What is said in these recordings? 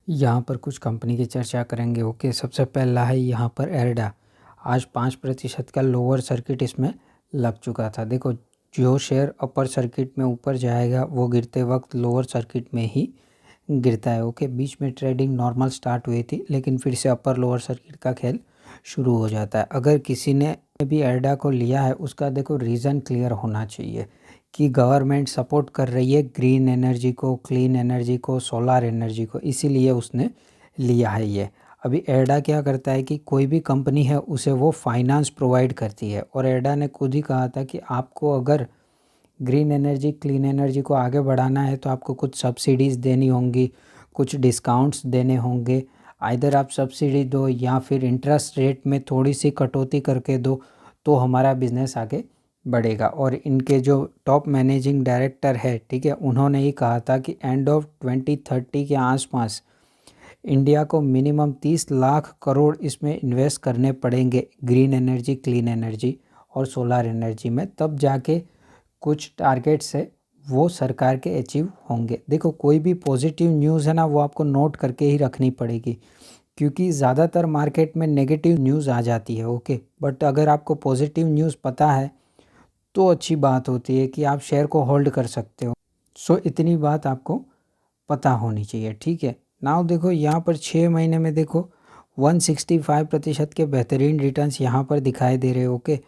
यहाँ पर कुछ कंपनी की चर्चा करेंगे। ओके, सबसे पहला है यहाँ पर एर्डा। आज 5% का लोअर सर्किट इसमें लग चुका था। देखो, जो शेयर अपर सर्किट में ऊपर जाएगा वो गिरते वक्त लोअर सर्किट में ही गिरता है। ओके, बीच में ट्रेडिंग नॉर्मल स्टार्ट हुई थी लेकिन फिर से अपर लोअर सर्किट का खेल शुरू हो जाता है। अगर किसी ने भी एर्डा को लिया है उसका देखो रीज़न क्लियर होना चाहिए कि गवर्नमेंट सपोर्ट कर रही है ग्रीन एनर्जी को, क्लीन एनर्जी को, सोलार एनर्जी को, इसीलिए उसने लिया है ये। अभी एर्डा क्या करता है कि कोई भी कंपनी है उसे वो फाइनेंस प्रोवाइड करती है और एर्डा ने खुद ही कहा था कि आपको अगर ग्रीन एनर्जी, क्लीन एनर्जी को आगे बढ़ाना है तो आपको कुछ सब्सिडीज़ देनी होंगी, कुछ डिस्काउंट्स देने होंगे। आइदर आप सब्सिडी दो या फिर इंटरेस्ट रेट में थोड़ी सी कटौती करके दो तो हमारा बिज़नेस आगे बढ़ेगा। और इनके जो टॉप मैनेजिंग डायरेक्टर है, ठीक है, उन्होंने ही कहा था कि एंड ऑफ 2030 के आसपास इंडिया को मिनिमम 30 लाख करोड़ इसमें इन्वेस्ट करने पड़ेंगे ग्रीन एनर्जी, क्लीन एनर्जी और सोलार एनर्जी में, तब जाके कुछ टारगेट्स है वो सरकार के अचीव होंगे। देखो, कोई भी पॉजिटिव न्यूज़ है ना वो आपको नोट करके ही रखनी पड़ेगी क्योंकि ज़्यादातर मार्केट में नेगेटिव न्यूज़ आ जाती है। ओके, बट अगर आपको पॉजिटिव न्यूज़ पता है तो अच्छी बात होती है कि आप शेयर को होल्ड कर सकते हो। सो इतनी बात आपको पता होनी चाहिए, ठीक है। नाउ देखो यहाँ पर 6 महीने में देखो 165% के बेहतरीन रिटर्न्स यहाँ पर दिखाई दे रहे हैं। ओके,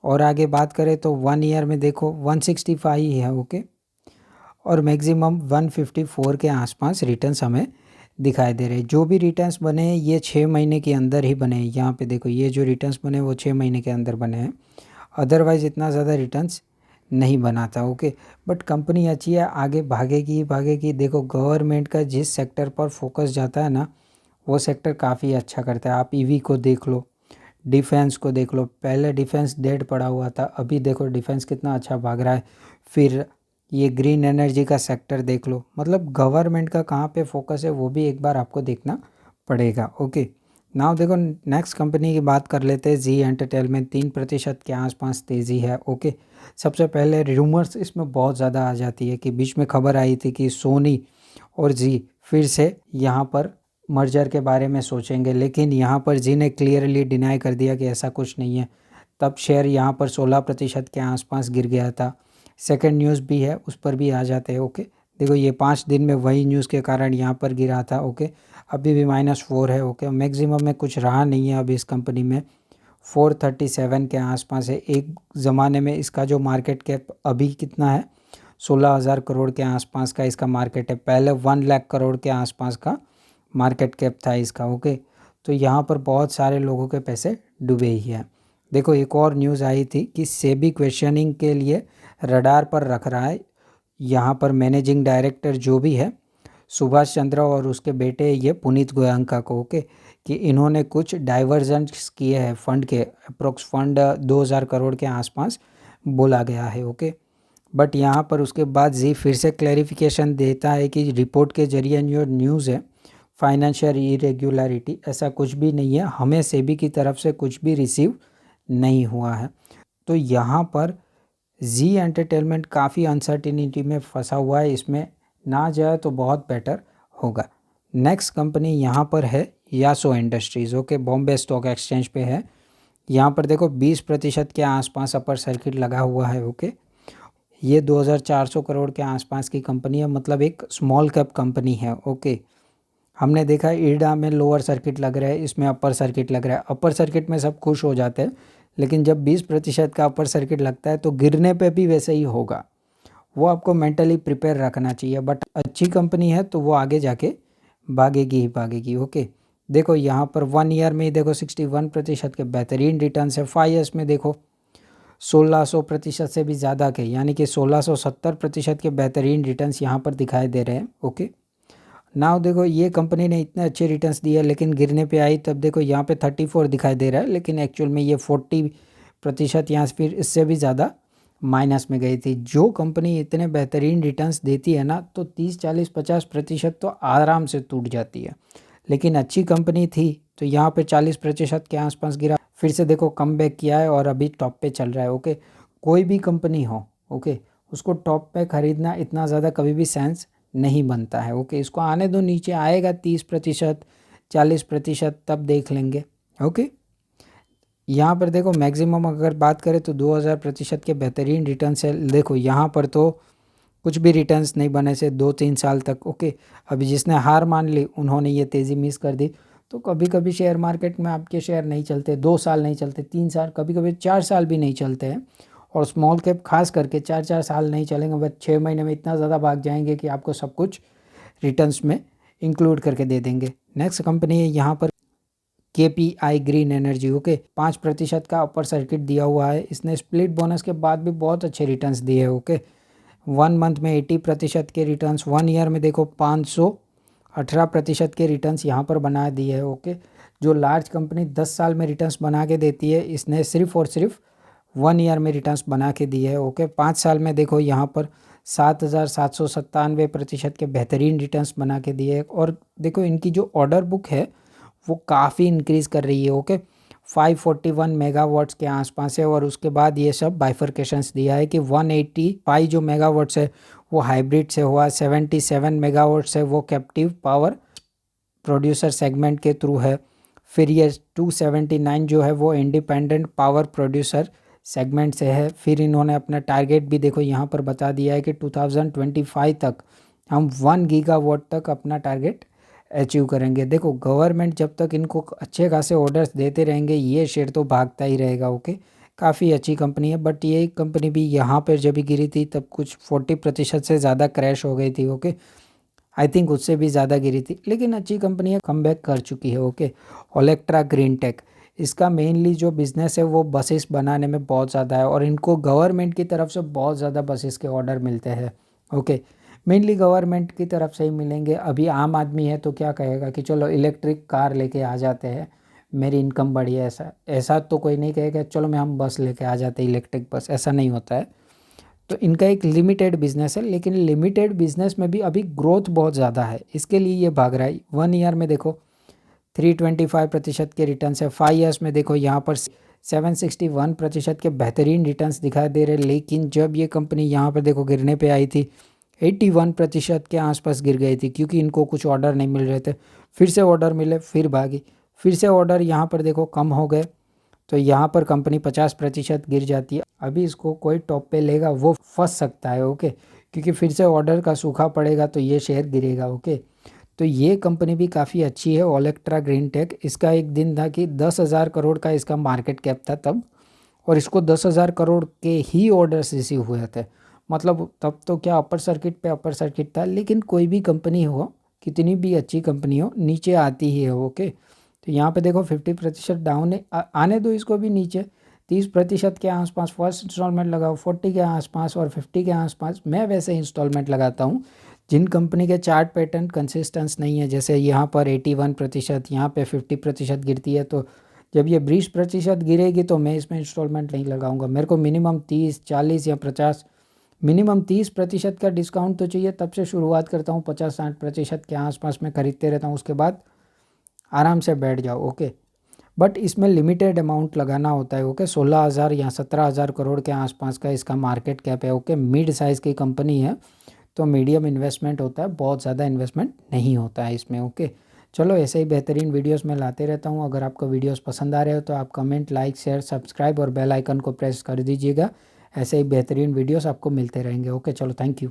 और आगे बात करें तो 1 ईयर में देखो 165 ही है। ओके, और मैक्सिमम 154 के आसपास रिटर्न्स हमें दिखाई दे रहे हैं। जो भी रिटर्न्स बने हैं ये 6 महीने के अंदर ही बने हैं। यहाँ पे देखो ये जो रिटर्न्स बने वो 6 महीने के अंदर बने हैं, अदरवाइज़ इतना ज़्यादा रिटर्न्स नहीं बना था। ओके, बट कंपनी अच्छी है, आगे भागेगी ही भागेगी। देखो, गवर्नमेंट का जिस सेक्टर पर फोकस जाता है ना वो सेक्टर काफ़ी अच्छा करता है। आप ईवी को देख लो, डिफेंस को देख लो, पहले डिफेंस डेड पड़ा हुआ था, अभी देखो डिफेंस कितना अच्छा भाग रहा है। फिर ये ग्रीन एनर्जी का सेक्टर देख लो, मतलब गवर्नमेंट का कहाँ पे फोकस है वो भी एक बार आपको देखना पड़ेगा। ओके, नाउ देखो नेक्स्ट कंपनी की बात कर लेते हैं। जी एंटरटेनमेंट 3% के आसपास तेज़ी है। ओके, सबसे पहले रूमर्स इसमें बहुत ज़्यादा आ जाती है कि बीच में खबर आई थी कि सोनी और जी फिर से यहाँ पर मर्जर के बारे में सोचेंगे, लेकिन यहाँ पर जी ने क्लियरली डिनाई कर दिया कि ऐसा कुछ नहीं है। तब शेयर यहाँ पर 16% के आसपास गिर गया था। सेकंड न्यूज़ भी है, उस पर भी आ जाते हैं। ओके, देखो ये 5 दिन में वही न्यूज़ के कारण यहाँ पर गिरा था। ओके, अभी भी -4 है। ओके, मैक्सिमम में कुछ रहा नहीं है अभी इस कंपनी में, 437 के आसपास है। एक ज़माने में इसका जो मार्केट कैप अभी कितना है, 16,000 करोड़ के आसपास का इसका मार्केट है। पहले 1 लाख करोड़ के आसपास का मार्केट कैप था इसका। ओके, तो यहाँ पर बहुत सारे लोगों के पैसे डूबे ही हैं। देखो एक और न्यूज़ आई थी कि सेबी क्वेश्चनिंग के लिए रडार पर रख रहा है यहाँ पर मैनेजिंग डायरेक्टर जो भी है सुभाष चंद्रा और उसके बेटे ये पुनीत गोयनका को। ओके, कि इन्होंने कुछ डाइवर्जन्स किए हैं फंड के, अप्रोक्स फंड 2,000 करोड़ के आसपास बोला गया है। ओके, बट यहाँ पर उसके बाद जी फिर से क्लैरिफिकेशन देता है कि रिपोर्ट के जरिए जो न्यूज़ है फाइनेंशियल इरेगुलरिटी ऐसा कुछ भी नहीं है, हमें सेबी की तरफ से कुछ भी रिसीव नहीं हुआ है। तो यहाँ पर जी एंटरटेनमेंट काफ़ी अनसर्टिनिटी में फंसा हुआ है, इसमें ना जाए तो बहुत बेटर होगा। नेक्स्ट कंपनी यहाँ पर है Yasho industries. Okay, Bombay stock exchange पे है। यहाँ पर देखो 20% के आसपास अपर सर्किट लगा हुआ है। ओके, ये 2,400 करोड़ के आसपास की कंपनी है, मतलब एक स्मॉल कैप कंपनी है। ओके, हमने देखा ईडा में लोअर सर्किट लग रहा है, इसमें अपर सर्किट लग रहा है। अपर सर्किट में सब खुश हो जाते हैं, लेकिन जब 20% का अपर सर्किट लगता है तो गिरने पे भी वैसे ही होगा। वो आपको मेंटली प्रिपेयर रखना चाहिए, बट अच्छी कंपनी है तो वो आगे जाके भागेगी ही भागेगी। ओके, देखो यहाँ पर 1 ईयर में ही देखो 61% के बेहतरीन रिटर्न है। 5 ईयर्स में देखो 1,600% से भी ज़्यादा के, यानी कि 1,670% के बेहतरीन रिटर्न्स यहाँ पर दिखाई दे रहे हैं। ओके, नाउ देखो ये कंपनी ने इतने अच्छे रिटर्न्स दिए लेकिन गिरने पे आई तब देखो यहाँ पे 34 दिखाई दे रहा है, लेकिन एक्चुअल में ये 40% या फिर इससे भी ज़्यादा माइनस में गई थी। जो कंपनी इतने बेहतरीन रिटर्न्स देती है ना तो 30, 40, 50% तो आराम से टूट जाती है, लेकिन अच्छी कंपनी थी तो यहाँ पे 40% के आसपास गिरा, फिर से देखो कम बैक किया है और अभी टॉप पे चल रहा है। ओके, कोई भी कंपनी हो, ओके, उसको टॉप पे ख़रीदना इतना ज़्यादा कभी भी सेंस नहीं बनता है। ओके, इसको आने दो, नीचे आएगा 30%, 40%, तब देख लेंगे। ओके, यहाँ पर देखो मैक्सिमम अगर बात करें तो 2000% के बेहतरीन रिटर्न्स है। देखो यहाँ पर तो कुछ भी रिटर्न्स नहीं बने से 2-3 साल तक। ओके, अभी जिसने हार मान ली उन्होंने ये तेज़ी मिस कर दी। तो कभी कभी शेयर मार्केट में आपके शेयर नहीं चलते, 2 साल नहीं चलते, 3 साल, कभी कभी 4 साल भी नहीं चलते हैं। और स्मॉल कैप खास करके 4-4 साल नहीं चलेंगे, बस 6 महीने में इतना ज़्यादा भाग जाएंगे कि आपको सब कुछ रिटर्न्स में इंक्लूड करके दे देंगे। नेक्स्ट कंपनी है यहाँ पर KPI ग्रीन एनर्जी। ओके, 5% का अपर सर्किट दिया हुआ है। इसने स्प्लिट बोनस के बाद भी बहुत अच्छे रिटर्न्स दिए हैं। ओके, 1 मंथ में 80% के रिटर्न्स, 1 ईयर में देखो 518% के रिटर्न्स यहाँ पर बना दिए है। ओके, जो लार्ज कंपनी 10 साल में रिटर्न्स बना के देती है, इसने सिर्फ और सिर्फ 1 ईयर में रिटर्न्स बना के दिए है। ओके, 5 साल में देखो यहाँ पर 7797% के बेहतरीन रिटर्न्स बना के दिए है। और देखो इनकी जो ऑर्डर बुक है वो काफ़ी इंक्रीज़ कर रही है। ओके, 541 मेगावाट्स के आसपास है। और उसके बाद ये सब बाइफरकेशंस दिया है कि 185 जो मेगावाट्स है वो हाइब्रिड से हुआ, 77 मेगावाट्स है वो कैप्टिव पावर प्रोड्यूसर सेगमेंट के थ्रू है। फिर ये 279 जो है वो इंडिपेंडेंट पावर प्रोड्यूसर सेगमेंट से है। फिर इन्होंने अपना टारगेट भी देखो यहाँ पर बता दिया है कि 2025 तक हम 1 गीगावाट तक अपना टारगेट अचीव करेंगे। देखो गवर्नमेंट जब तक इनको अच्छे खासे ऑर्डर्स देते रहेंगे ये शेयर तो भागता ही रहेगा। ओके, काफ़ी अच्छी कंपनी है। बट ये कंपनी भी यहाँ पर जब भी गिरी थी तब कुछ 40% से ज़्यादा क्रैश हो गई थी। ओके, आई थिंक उससे भी ज़्यादा गिरी थी, लेकिन अच्छी कंपनी है, कमबैक कर चुकी है। ओके, ओलेक्ट्रा ग्रीन टेक, इसका मेनली जो बिज़नेस है वो बसेस बनाने में बहुत ज़्यादा है और इनको गवर्नमेंट की तरफ से बहुत ज़्यादा बसेस के ऑर्डर मिलते हैं। ओके, मेनली गवर्नमेंट की तरफ से ही मिलेंगे। अभी आम आदमी है तो क्या कहेगा कि चलो इलेक्ट्रिक कार लेके आ जाते हैं, मेरी इनकम बढ़ी है। ऐसा ऐसा तो कोई नहीं कहेगा चलो मैं हम बस लेके आ जाते हैं, इलेक्ट्रिक बस, ऐसा नहीं होता है। तो इनका एक लिमिटेड बिजनेस है, लेकिन लिमिटेड बिजनेस में भी अभी ग्रोथ बहुत ज़्यादा है, इसके लिए ये भाग रहा है। 1 ईयर में देखो 325% के रिटर्न है। 5 ईयर्स में देखो यहाँ पर 761% के बेहतरीन रिटर्न्स दिखाई दे रहे। लेकिन जब ये कंपनी यहाँ पर देखो गिरने पे आई थी 81% के आसपास गिर गई थी, क्योंकि इनको कुछ ऑर्डर नहीं मिल रहे थे। फिर से ऑर्डर मिले, फिर भागी, फिर से ऑर्डर यहाँ पर देखो कम हो गए, तो यहाँ पर कंपनी 50% गिर जाती है। अभी इसको कोई टॉप पे लेगा वो फंस सकता है। ओके, क्योंकि फिर से ऑर्डर का सूखा पड़ेगा तो ये शेयर गिरेगा। ओके, तो ये कंपनी भी काफ़ी अच्छी है, ओलेक्ट्रा ग्रीन टेक। इसका एक दिन था कि 10,000 करोड़ का इसका मार्केट कैप था तब, और इसको 10,000 करोड़ के ही ऑर्डर्स रिसीव हुए थे। मतलब तब तो क्या अपर सर्किट पे अपर सर्किट था। लेकिन कोई भी कंपनी हो, कितनी भी अच्छी कंपनी हो, नीचे आती ही है। ओके, तो यहाँ पे देखो 50% डाउन है, आने दो इसको भी नीचे, 30% के आसपास फर्स्ट इंस्टॉलमेंट लगाओ, 40 के आसपास और 50 के आसपास। मैं वैसे इंस्टॉलमेंट लगाता हूँ जिन कंपनी के चार्ट पैटर्न कंसिस्टेंस नहीं है। जैसे यहाँ पर 81%, यहाँ पे 50% गिरती है, तो जब ये 20% गिरेगी तो मैं इसमें इंस्टॉलमेंट नहीं लगाऊंगा। मेरे को मिनिमम 30, 40 या 50, मिनिमम 30% का डिस्काउंट तो चाहिए, तब से शुरुआत करता हूँ। 50-60% के आसपास में खरीदते रहता हूँ, उसके बाद आराम से बैठ जाओ। ओके, बट इसमें लिमिटेड अमाउंट लगाना होता है। ओके, 16,000 या 17,000 करोड़ के आसपास का इसका मार्केट कैप है। ओके, मिड साइज़ की कंपनी है तो मीडियम इन्वेस्टमेंट होता है, बहुत ज़्यादा इन्वेस्टमेंट नहीं होता है इसमें। ओके, चलो ऐसे ही बेहतरीन वीडियोस मैं लाते रहता हूँ। अगर आपको वीडियोस पसंद आ रहे हो तो आप कमेंट, लाइक, शेयर, सब्सक्राइब और बेल आइकन को प्रेस कर दीजिएगा। ऐसे ही बेहतरीन वीडियोस आपको मिलते रहेंगे। ओके, चलो थैंक यू।